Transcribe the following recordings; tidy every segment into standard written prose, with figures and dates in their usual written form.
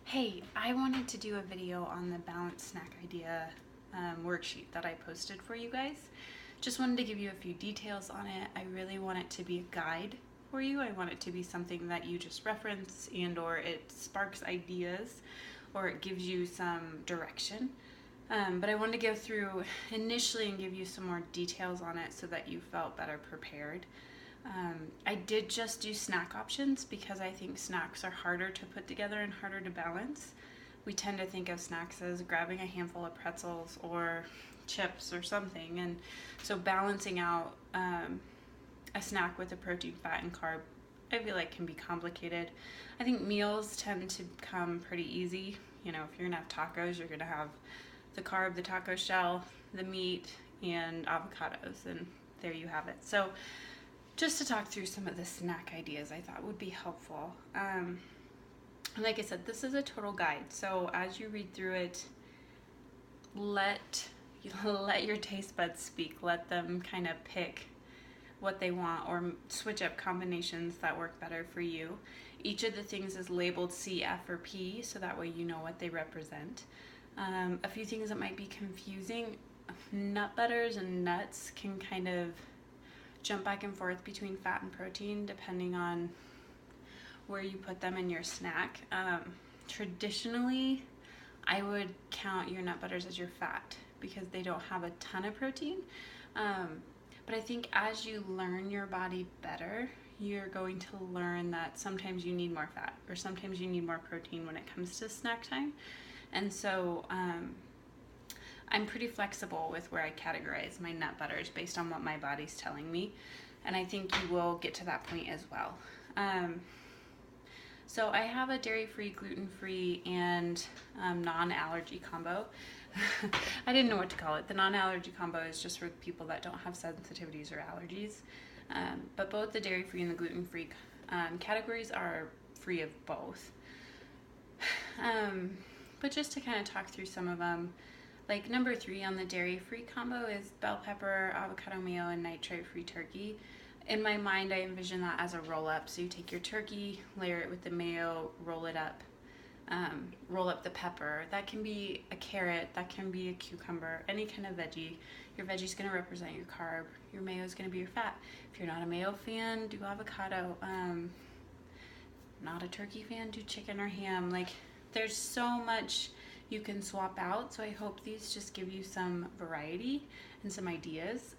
Hey, I wanted to do a video on the balanced snack idea worksheet that I posted for you guys. Just wanted to give you a few details on it. I really want it to be a guide for you. I want it to be something that you just reference and or it sparks ideas or it gives you some direction. But I wanted to go through initially and give you some more details on it so that you felt better prepared. I did just do snack options because I think snacks are harder to put together and harder to balance. We tend to think of snacks as grabbing a handful of pretzels or chips or something, and so balancing out a snack with a protein, fat, and carb, I feel like can be complicated. I think meals tend to come pretty easy. You know, if you're gonna have tacos, you're gonna have the carb, the taco shell, the meat, and avocados, and there you have it. So just to talk through some of the snack ideas I thought would be helpful. Like I said, this is a total guide. So as you read through it, let your taste buds speak. Let them kind of pick what they want or switch up combinations that work better for you. Each of the things is labeled C, F, or P, so that way you know what they represent. A few things that might be confusing: nut butters and nuts can kind of jump back and forth between fat and protein depending on where you put them in your snack. Traditionally, I would count your nut butters as your fat because they don't have a ton of protein. But I think as you learn your body better, you're going to learn that sometimes you need more fat or sometimes you need more protein when it comes to snack time. And so I'm pretty flexible with where I categorize my nut butters based on what my body's telling me. And I think you will get to that point as well. So I have a dairy-free, gluten-free, and non-allergy combo. I didn't know what to call it. The non-allergy combo is just for people that don't have sensitivities or allergies. But both the dairy-free and the gluten-free categories are free of both. But just to kind of talk through some of them, like number 3 on the dairy-free combo is bell pepper, avocado mayo, and nitrate-free turkey. In my mind, I envision that as a roll-up. So you take your turkey, layer it with the mayo, roll it up, roll up the pepper. That can be a carrot, that can be a cucumber, any kind of veggie. Your veggie's going to represent your carb. Your mayo is going to be your fat. If you're not a mayo fan, do avocado. Not a turkey fan, do chicken or ham. Like, there's so much you can swap out, so I hope these just give you some variety and some ideas.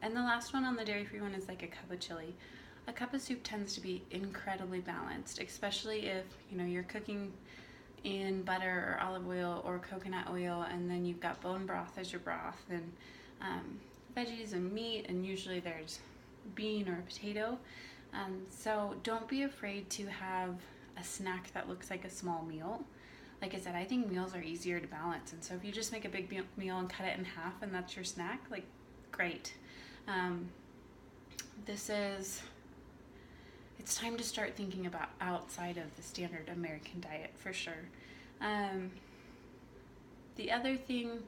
And the last one on the dairy-free one is like a cup of chili. A cup of soup tends to be incredibly balanced, especially if you're cooking in butter or olive oil or coconut oil, and then you've got bone broth as your broth, and veggies and meat, and usually there's bean or a potato. So don't be afraid to have a snack that looks like a small meal. Like I said, I think meals are easier to balance, and so if you just make a big meal and cut it in half and that's your snack, like, great. It's time to start thinking about outside of the standard American diet for sure. The other thing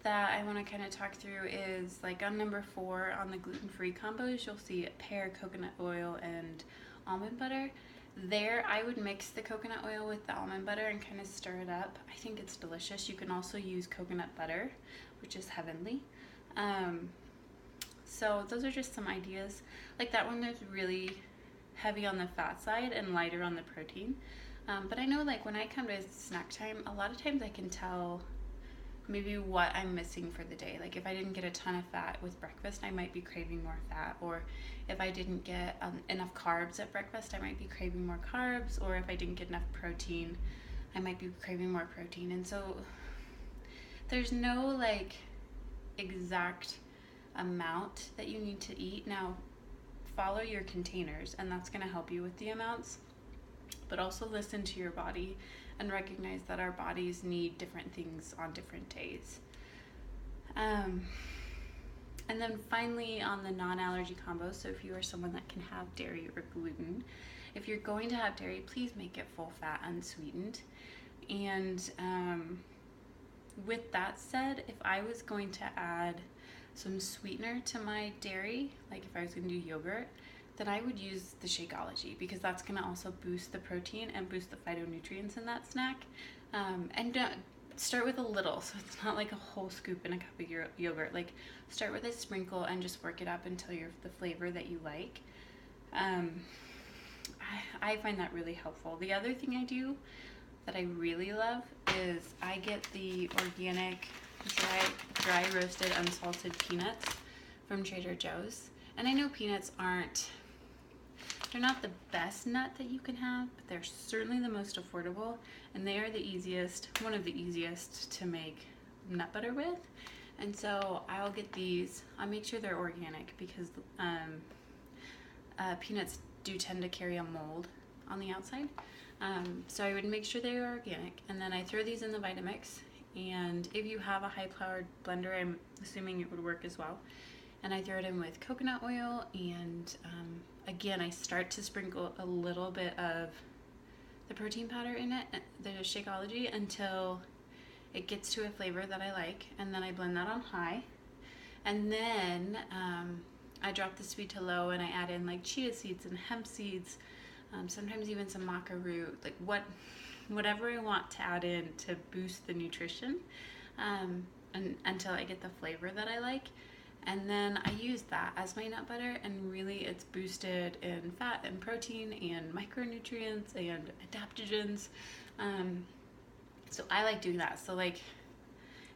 that I want to kind of talk through is like on number 4 on the gluten-free combos, you'll see pear, coconut oil, and almond butter. There, I would mix the coconut oil with the almond butter and kind of stir it up. I think it's delicious. You can also use coconut butter, which is heavenly. So those are just some ideas. Like that one, there's really heavy on the fat side and lighter on the protein. But I know, like, when I come to snack time, a lot of times I can tell maybe what I'm missing for the day. Like if I didn't get a ton of fat with breakfast, I might be craving more fat, or if I didn't get enough carbs at breakfast, I might be craving more carbs, or if I didn't get enough protein, I might be craving more protein. And so there's no like exact amount that you need to eat. Now follow your containers, and that's going to help you with the amounts, but also listen to your body and recognize that our bodies need different things on different days. And then finally on the non-allergy combo, so if you are someone that can have dairy or gluten, if you're going to have dairy, please make it full fat, unsweetened. And with that said, if I was going to add some sweetener to my dairy, like if I was going to do yogurt, then I would use the Shakeology, because that's going to also boost the protein and boost the phytonutrients in that snack. And start with a little, so it's not like a whole scoop in a cup of yogurt. Like, start with a sprinkle and just work it up until you're the flavor that you like. I find that really helpful. The other thing I do that I really love is I get the organic dry roasted unsalted peanuts from Trader Joe's. And I know peanuts they're not the best nut that you can have, but they're certainly the most affordable, and they are one of the easiest to make nut butter with. And so I'll get these. I'll make sure they're organic, because peanuts do tend to carry a mold on the outside. So I would make sure they are organic, and then I throw these in the Vitamix. And if you have a high-powered blender, I'm assuming it would work as well. And I throw it in with coconut oil, and again, I start to sprinkle a little bit of the protein powder in it, the Shakeology, until it gets to a flavor that I like, and then I blend that on high. And then I drop the speed to low, and I add in like chia seeds and hemp seeds, sometimes even some maca root, like whatever I want to add in to boost the nutrition, and until I get the flavor that I like. And then I use that as my nut butter, and really it's boosted in fat and protein and micronutrients and adaptogens. So I like doing that. So like,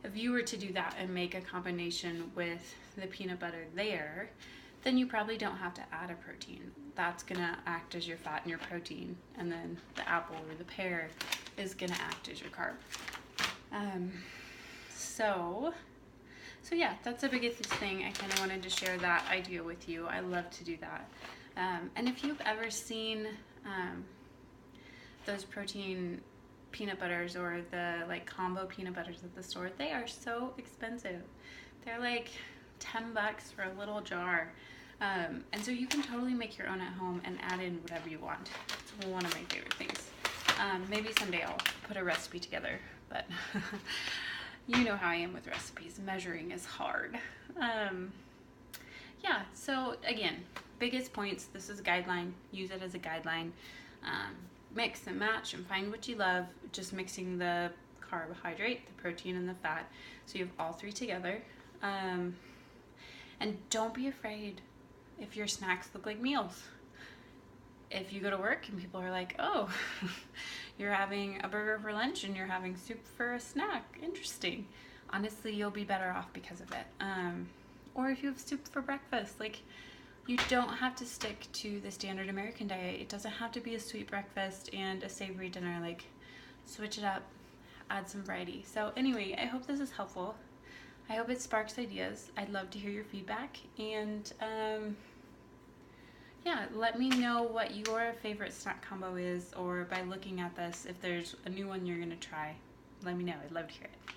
if you were to do that and make a combination with the peanut butter there, then you probably don't have to add a protein. That's gonna act as your fat and your protein, and then the apple or the pear is gonna act as your carb. So yeah, that's the biggest thing. I kind of wanted to share that idea with you. I love to do that. And if you've ever seen those protein peanut butters, or the like combo peanut butters at the store, they are so expensive. They're like $10 for a little jar. And so you can totally make your own at home and add in whatever you want. It's one of my favorite things. Maybe someday I'll put a recipe together, but you know how I am with recipes. Measuring is hard. Yeah, so again, biggest points, this is a guideline. Use it as a guideline. Mix and match and find what you love. Just mixing the carbohydrate, the protein, and the fat, so you have all three together. And don't be afraid if your snacks look like meals. If you go to work and people are like, oh, you're having a burger for lunch and you're having soup for a snack, interesting. Honestly, you'll be better off because of it. Or if you have soup for breakfast, like, you don't have to stick to the standard American diet. It doesn't have to be a sweet breakfast and a savory dinner. Like, switch it up, add some variety. So anyway, I hope this is helpful. I hope it sparks ideas. I'd love to hear your feedback, and yeah, let me know what your favorite snack combo is, or by looking at this, if there's a new one you're gonna try, let me know. I'd love to hear it.